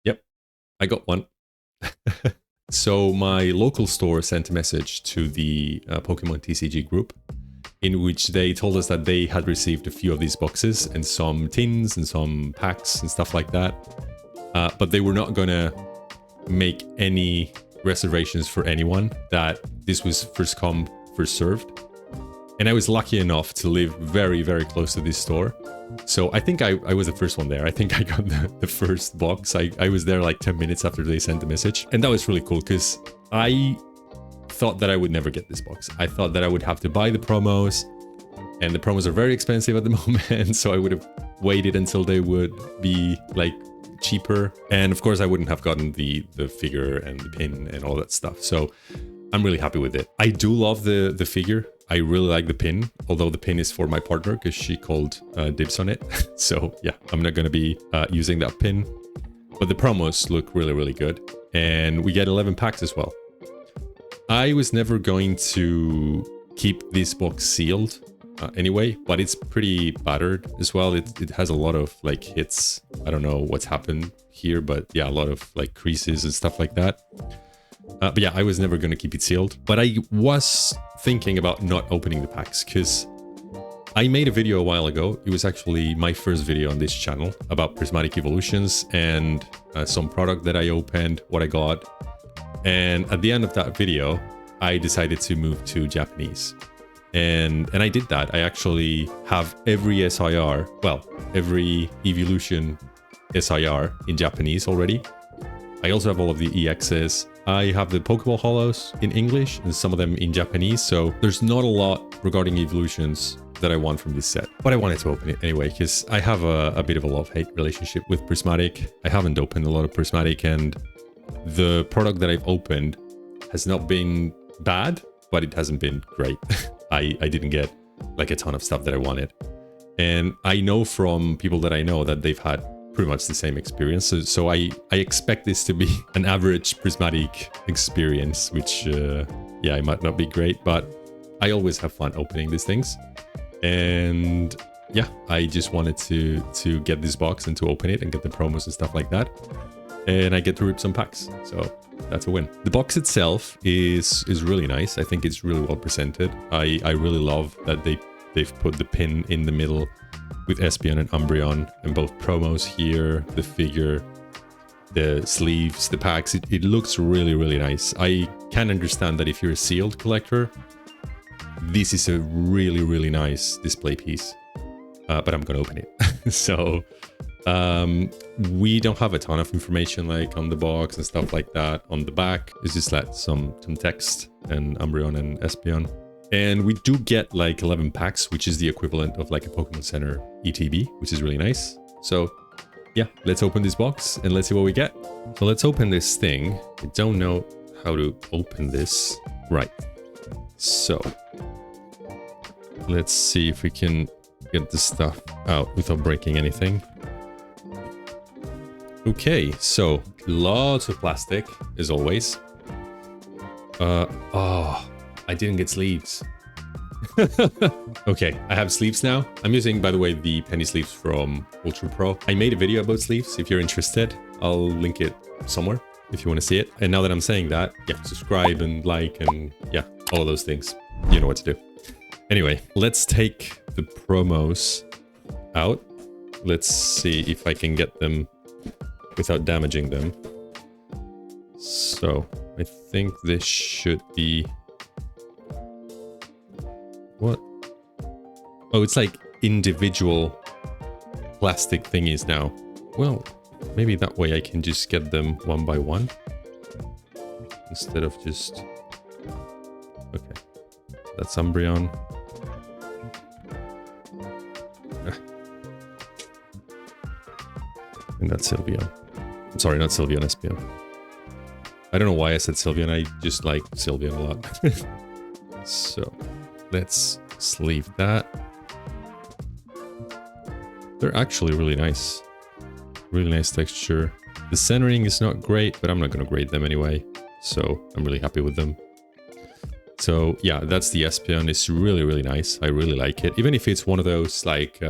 Yep, I got one. So my local store sent a message to the Pokemon TCG group in which they told us that they had received a few of these boxes and some tins and some packs and stuff like that. But they were not going to make any reservations for anyone, that this was first come, first served. And I was lucky enough to live very, very close to this store. So I think I was the first one there. I think I got the first box. I was there like 10 minutes after they sent the message. And that was really cool because I thought that I would never get this box. I thought that I would have to buy the promos, and the promos are very expensive at the moment. So I would have waited until they would be like cheaper. And of course I wouldn't have gotten the figure and the pin and all that stuff. So I'm really happy with it. I do love the figure. I really like the pin, although the pin is for my partner because she called dibs on it. So yeah, I'm not going to be using that pin. But the promos look really, really good. And we get 11 packs as well. I was never going to keep this box sealed anyway, but it's pretty battered as well. It has a lot of like hits. I don't know what's happened here, but yeah, a lot of like creases and stuff like that. But yeah, I was never going to keep it sealed. But I was thinking about not opening the packs because I made a video a while ago. It was actually my first video on this channel about Prismatic evolutions and some product that I opened, what I got. And at the end of that video, I decided to move to Japanese. And I did that. I actually have every SIR, well, every evolution SIR in Japanese already. I also have all of the EXs. I have the Pokéball holos in English and some of them in Japanese. So there's not a lot regarding evolutions that I want from this set. But I wanted to open it anyway because I have a bit of a love-hate relationship with Prismatic. I haven't opened a lot of Prismatic, and the product that I've opened has not been bad, but it hasn't been great. I didn't get like a ton of stuff that I wanted. And I know from people that I know that they've had pretty much the same experience. So I expect this to be an average Prismatic experience, which, yeah, it might not be great, but I always have fun opening these things. And yeah, I just wanted to get this box and to open it and get the promos and stuff like that. And I get to rip some packs. So that's a win. The box itself is really nice. I think it's really well presented. I really love that they've put the pin in the middle with Espeon and Umbreon, and both promos here, the figure, the sleeves, the packs. It looks really, really nice. I can understand that if you're a sealed collector, this is a really, really nice display piece. But I'm gonna open it. So we don't have a ton of information like on the box and stuff like that. On the back, it's just like some text and Umbreon and Espeon. And we do get like 11 packs, which is the equivalent of like a Pokemon Center ETB, which is really nice. So yeah, let's open this box and let's see what we get. So let's open this thing. I don't know how to open this. Right. So let's see if we can get this stuff out without breaking anything. Okay, so lots of plastic as always. Oh, I didn't get sleeves. Okay, I have sleeves now. I'm using, by the way, the penny sleeves from Ultra Pro. I made a video about sleeves. If you're interested, I'll link it somewhere if you want to see it. And now that I'm saying that, yeah, subscribe and like and yeah, all of those things. You know what to do. Anyway, let's take the promos out. Let's see if I can get them without damaging them. So I think this should be... What? Oh, it's like individual plastic thingies now. Well, maybe that way I can just get them one by one instead of just... Okay, that's Umbreon. And that's Sylveon. I'm sorry, not Sylveon, Espeon. I don't know why I said Sylveon, I just like Sylveon a lot. So let's sleeve that. They're actually really nice. Really nice texture. The centering is not great, but I'm not going to grade them anyway. So I'm really happy with them. So yeah, that's the Espeon. It's really, really nice. I really like it. Even if it's one of those like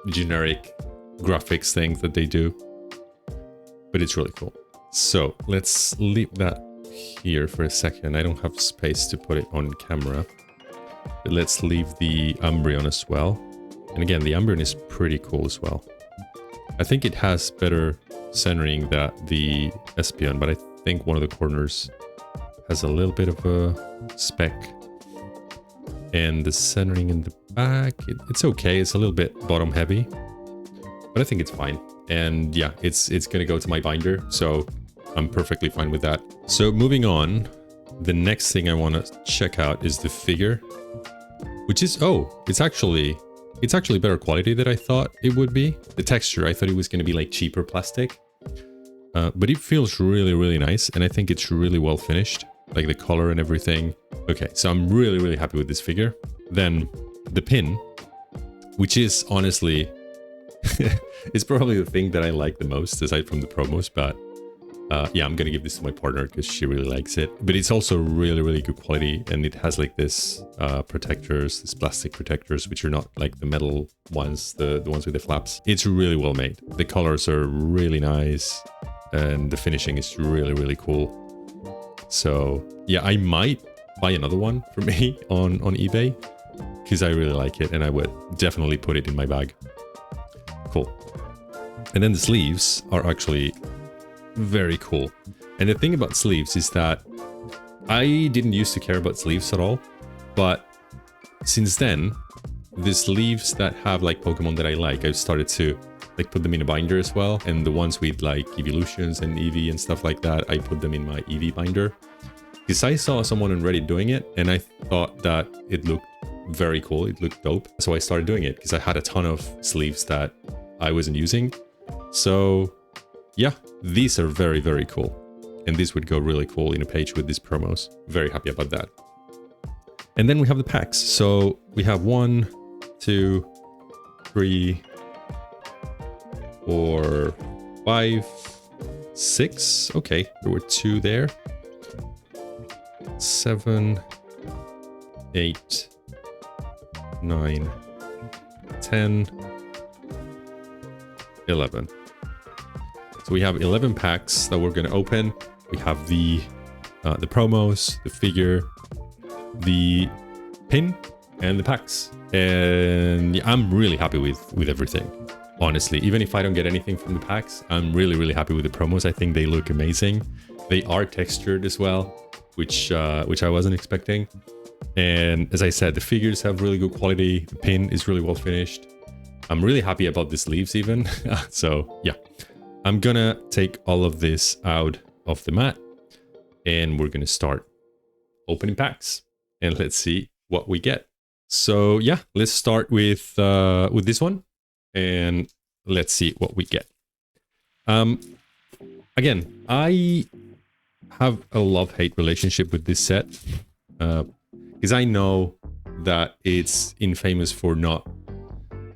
generic graphics things that they do. But it's really cool. So let's leave that here for a second. I don't have space to put it on camera. But let's leave the Umbreon as well. And again, the Umbreon is pretty cool as well. I think it has better centering than the Espeon, but I think one of the corners has a little bit of a speck. And the centering in the back, it's okay. It's a little bit bottom heavy, but I think it's fine. And yeah, it's gonna go to my binder, so I'm perfectly fine with that. So moving on, the next thing I want to check out is the figure, which is, oh, it's actually better quality than I thought it would be. The texture, I thought it was going to be like cheaper plastic, but it feels really, really nice, and I think it's really well finished, like the color and everything. Okay, so I'm really, really happy with this figure. Then the pin, which is honestly, it's probably the thing that I like the most aside from the promos, but yeah, I'm gonna give this to my partner because she really likes it. But it's also really, really good quality, and it has like this protectors, this plastic protectors, which are not like the metal ones, the ones with the flaps. It's really well made. The colors are really nice, and the finishing is really, really cool. So yeah, I might buy another one for me on eBay because I really like it, and I would definitely put it in my bag. Cool. And then the sleeves are actually very cool. And the thing about sleeves is that I didn't used to care about sleeves at all, but since then, the sleeves that have like Pokemon that I like, I've started to like put them in a binder as well. And the ones with like Evolutions and Eevee and stuff like that, I put them in my Eevee binder because I saw someone on Reddit doing it, and I thought that it looked very cool. It looked dope. So I started doing it because I had a ton of sleeves that I wasn't using. So yeah, these are very, very cool. And this would go really cool in a page with these promos. Very happy about that. And then we have the packs. So we have 1, 2, 3, 4, 5, 6. Okay, there were 2 there. 7, 8, 9, 10, 11. So we have 11 packs that we're going to open. We have the promos, the figure, the pin, and the packs. And yeah, I'm really happy with everything. Honestly, even if I don't get anything from the packs, I'm really, really happy with the promos. I think they look amazing. They are textured as well, which I wasn't expecting. And as I said, the figures have really good quality. The pin is really well finished. I'm really happy about the sleeves even. So yeah. I'm gonna take all of this out of the mat, and we're gonna start opening packs, and let's see what we get. So yeah, let's start with this one, and let's see what we get. Again, I have a love-hate relationship with this set, because I know that it's infamous for not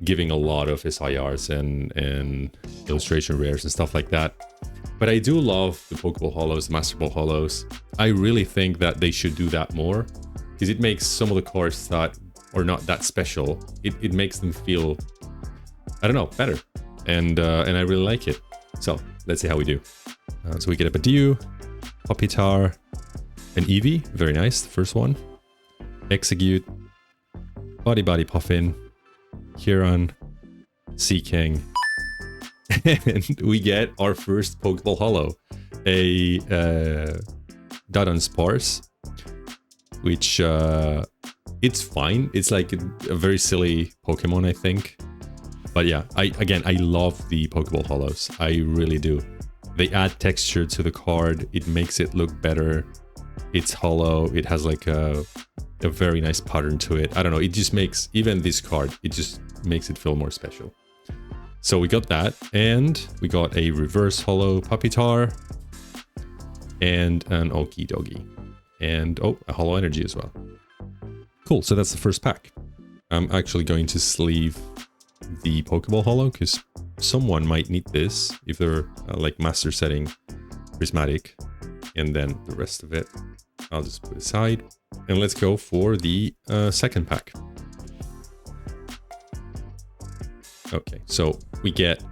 giving a lot of SIRs and illustration rares and stuff like that. But I do love the Pokéball holos, the Masterball holos. I really think that they should do that more, because it makes some of the cards that are not that special, it makes them feel, I don't know, better. And I really like it. So let's see how we do. So we get a Badiou, Pupitar, an Eevee, very nice, the first one. Execute, Body Puffin, Huron, Seaking, and we get our first Pokéball holo, a Dunsparce, which it's fine. It's like a very silly Pokemon, I think. But yeah, I love the Pokéball holos. I really do. They add texture to the card. It makes it look better. It's hollow. It has like a very nice pattern to it. I don't know. It just makes even this card, it just makes it feel more special. So we got that, and we got a reverse holo Pupitar, and an Okie Dogie. And, oh, a Holo Energy as well. Cool, so that's the first pack. I'm actually going to sleeve the Pokéball Holo, because someone might need this if they're like master setting Prismatic. And then the rest of it, I'll just put aside. And let's go for the second pack. Okay, so we get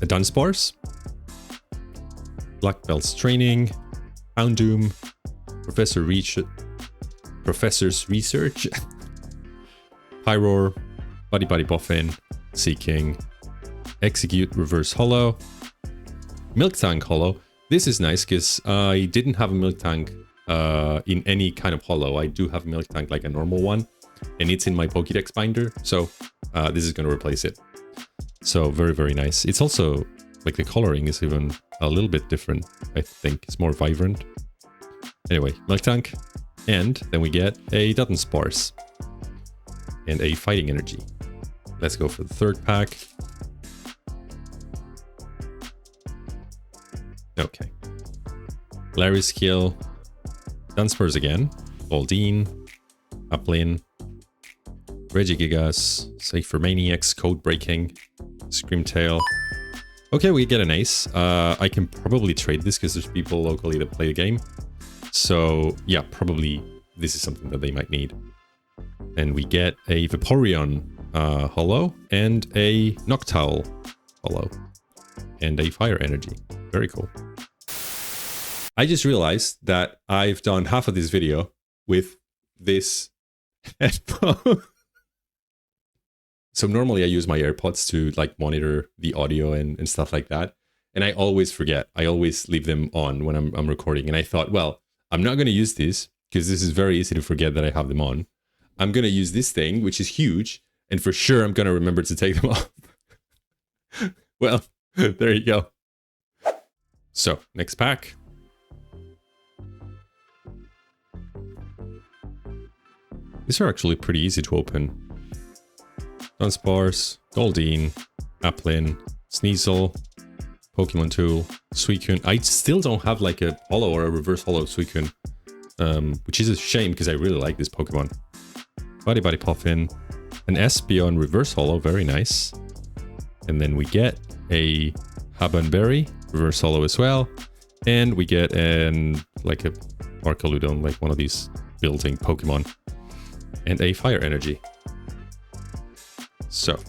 a Dunsparce, Black Belt's Training, Houndoom, Professor's Research, Pyroar, Buddy Boffin, Seeking, Execute Reverse Holo, Miltank Holo. This is nice because I didn't have a Miltank in any kind of holo. I do have a Miltank like a normal one, and it's in my Pokédex binder, so this is going to replace it. So very, very nice. It's also, like, the coloring is even a little bit different, I think. It's more vibrant. Anyway, Miltank, and then we get a Dunsparce and a Fighting Energy. Let's go for the third pack. Okay. Larryskill, Dunsparce again, Goldeen, Applin, Regigigas, Safer Maniacs, Code Breaking, Screamtail. Okay, we get an ace. I can probably trade this because there's people locally that play the game. So yeah, probably this is something that they might need. And we get a Vaporeon holo and a Noctowl holo and a Fire Energy. Very cool. I just realized that I've done half of this video with this headphone. So normally I use my AirPods to like monitor the audio and stuff like that. And I always forget. I always leave them on when I'm recording. And I thought, well, I'm not going to use this because this is very easy to forget that I have them on. I'm going to use this thing, which is huge. And for sure, I'm going to remember to take them off. Well, there you go. So, next pack. These are actually pretty easy to open. Dunsparce, Goldeen, Applin, Sneasel, Pokemon Tool, Suicune. I still don't have like a holo or a reverse holo Suicune, which is a shame because I really like this Pokemon. Buddy Poffin, an Espeon reverse holo, very nice. And then we get a Habanberry reverse holo as well. And we get like a Arcaludon, like one of these building Pokemon. And a Fire Energy. So,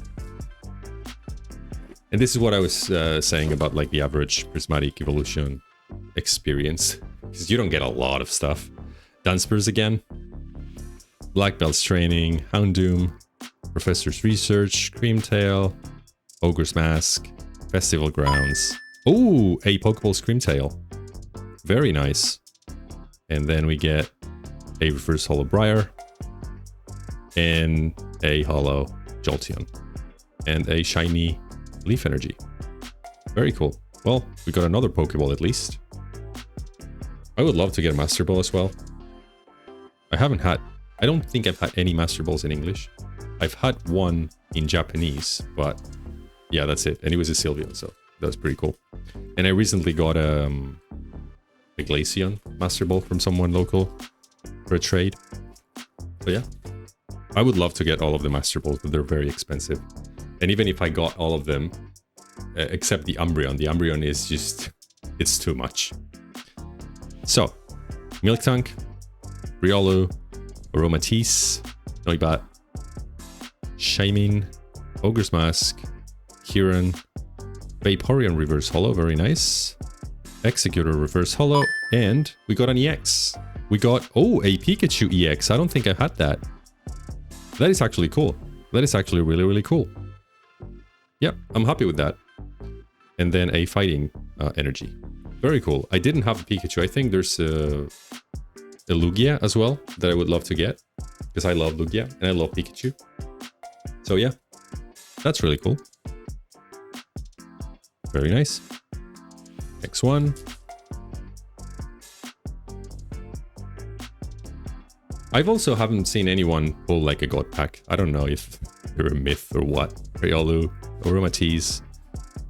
and this is what I was saying about like the average Prismatic evolution experience, because you don't get a lot of stuff. Dunsparce again, Black Belt's Training, Houndoom, Professor's Research, Screamtail, Ogre's Mask, Festival Grounds. Oh, a Pokeball Screamtail. Very nice. And then we get a reverse holo Briar and a holo Jolteon, and a shiny Leaf Energy. Very cool. Well, we got another Pokeball at least. I would love to get a Master Ball as well. I don't think I've had any Master Balls in English. I've had one in Japanese, but yeah, that's it. And it was a Sylveon, so that was pretty cool. And I recently got a Glaceon Master Ball from someone local for a trade. So yeah. I would love to get all of the Master Balls, but they're very expensive. And even if I got all of them, except the Umbreon is just, it's too much. So, Miltank, Riolu, Aromatisse, Noibat, Shaymin, Ogre's Mask, Kieran, Vaporeon Reverse Holo, very nice. Executor Reverse Holo, and we got an EX. We got, oh, a Pikachu EX. I don't think I've had that. That is actually cool. That is actually really, really cool. Yep, I'm happy with that. And then a Fighting Energy. Very cool. I didn't have a Pikachu. I think there's a Lugia as well that I would love to get, because I love Lugia and I love Pikachu. So yeah, that's really cool. Very nice. Next one. I've also haven't seen anyone pull like a God Pack. I don't know if they're a myth or what. Riolu, Aromatisse,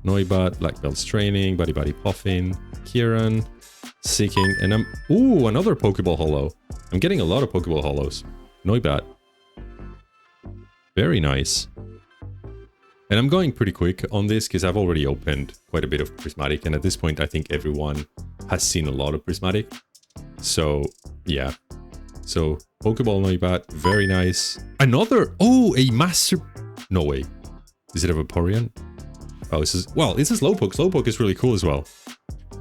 Noibat, Black Belt's Training, Buddy Poffin, Kieran, Seeking, and I'm... Ooh, another Pokeball Holo. I'm getting a lot of Pokeball Holos. Noibat. Very nice. And I'm going pretty quick on this because I've already opened quite a bit of Prismatic, and at this point I think everyone has seen a lot of Prismatic. So, yeah. So, Pokeball Noibat, very nice. Another... Oh, a Master... No way. Is it a Vaporeon? Oh, this is... Well, it's a Slowpoke. Slowpoke is really cool as well.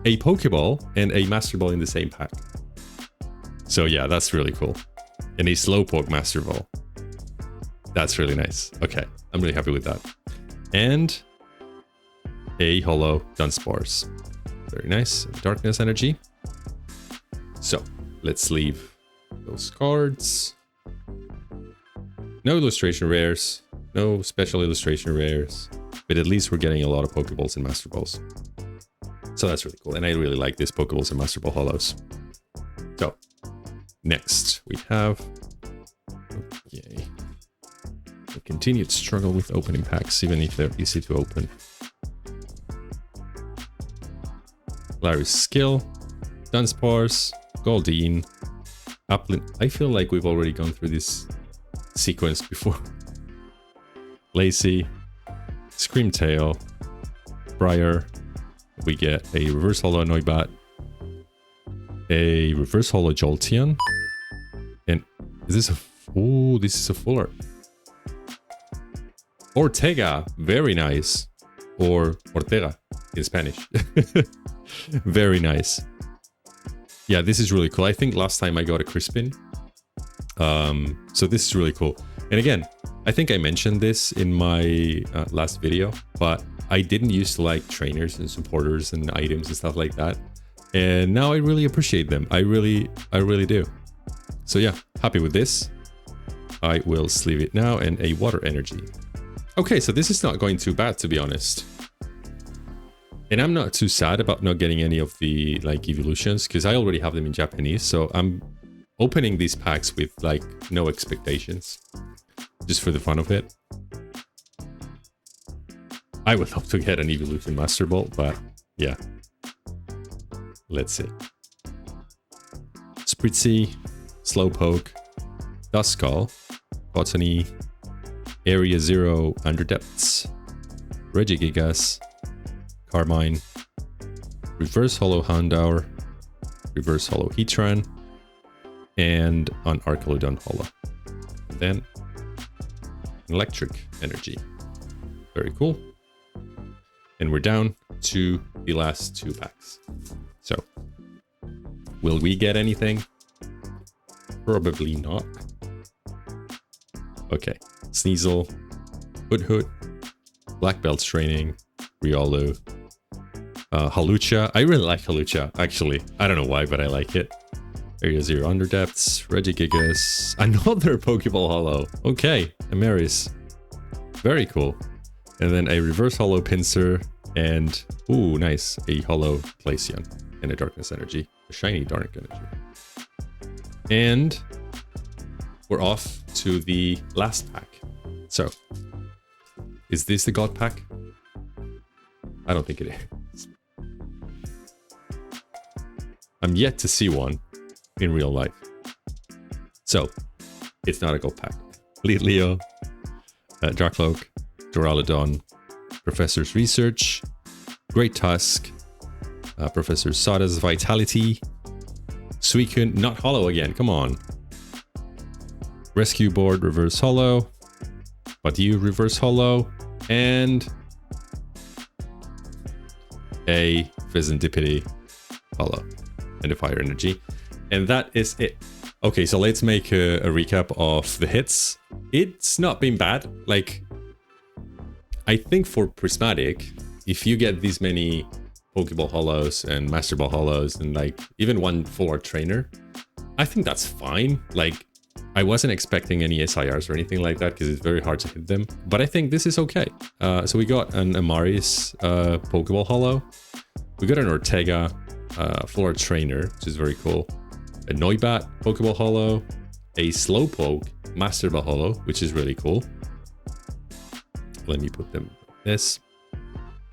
A Pokeball and a Master Ball in the same pack. So yeah, that's really cool. And a Slowpoke Master Ball. That's really nice. Okay, I'm really happy with that. And a Holo Dunsparce. Very nice. Darkness Energy. So, let's leave those cards. No illustration rares. No special illustration rares. But at least we're getting a lot of Pokeballs and Master Balls. So that's really cool. And I really like these Pokeballs and Master Ball Holos. So, next we have... Okay. A continued struggle with opening packs, even if they're easy to open. Larry's Skill, Dunsparce, Goldeen, Applin. I feel like we've already gone through this sequence before. Lacy, Screamtail, Briar. We get a Reverse Holo Noibat, a Reverse Holo Jolteon, and is this a... Oh, this is a full art. Ortega, very nice. Or Ortega in Spanish. Very nice. Yeah, this is really cool. I think last time I got a Crispin. So this is really cool. And again, I think I mentioned this in my last video, but I didn't used to like trainers and supporters and items and stuff like that. And now I really appreciate them. I really do. So yeah, happy with this. I will sleeve it now, and a Water Energy. Okay, so this is not going too bad, to be honest. And I'm not too sad about not getting any of the like evolutions, because I already have them in Japanese. So I'm opening these packs with like no expectations, just for the fun of it. I would love to get an evolution Master Ball, but yeah. Let's see. Spritzy, Slowpoke, Duskull, Botany, Area 0 Underdepths, Regigigas, Carmine, Reverse Holo Houndour, Reverse Holo Heatran, and an Archelodon Holo. Then Electric Energy. Very cool. And we're down to the last two packs. So, will we get anything? Probably not. Okay. Sneasel, Hood, Black Belt Training, Riolu, Halucha. I really like Halucha, actually. I don't know why, but I like it. Area 0 Underdepths, Regigigas, another Pokeball Holo. Okay, Amaris. Very cool. And then a Reverse Holo Pinsir, and, ooh, nice, a Holo Glaceon, and a Darkness Energy, a shiny Dark Energy. And we're off to the last pack. So, is this the God Pack? I don't think it is. I'm yet to see one in real life. So, it's not a God Pack. Leo, Darkloak, Duraludon, Professor's Research, Great Tusk, Professor Sada's Vitality, Suicune, not Holo again, come on. Rescue Board, Reverse Holo, Badiou, Reverse Holo, and a Fizandipity Holo, and a Fire Energy. And that is it. Okay, so let's make a recap of the hits. It's not been bad. Like, I think for Prismatic, if you get these many Pokeball Holos and Master Ball Holos and like even one full art trainer, I think that's fine. Like, I wasn't expecting any SIRs or anything like that because it's very hard to hit them, but I think this is okay. So we got an Amaris Pokeball Holo. We got an Ortega full art trainer, which is very cool. A Noibat Pokeball Holo, a Slowpoke Master Ball Holo, which is really cool. Let me put them like this.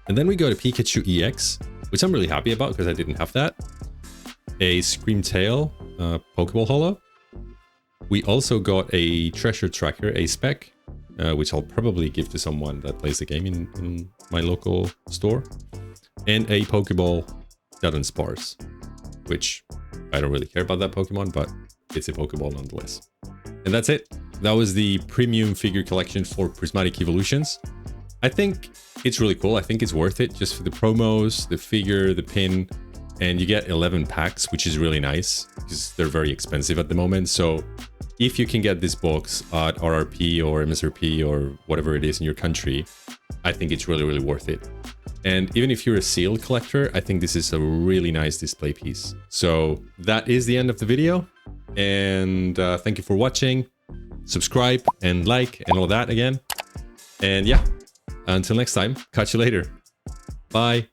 And then we go to Pikachu EX, which I'm really happy about because I didn't have that. a Screamtail Pokéball holo. We also got a treasure tracker, a spec, which I'll probably give to someone that plays the game in my local store. And a Pokéball Dunsparce, which I don't really care about that Pokemon, but it's a Pokéball nonetheless. And that's it. That was the premium figure collection for Prismatic Evolutions. I think it's really cool. I think it's worth it just for the promos, the figure, the pin, and you get 11 packs, which is really nice because they're very expensive at the moment. So if you can get this box at RRP or MSRP or whatever it is in your country, I think it's really, really worth it. And even if you're a sealed collector, I think this is a really nice display piece. So that is the end of the video. And thank you for watching. Subscribe and like and all that again. And yeah, until next time, catch you later. Bye.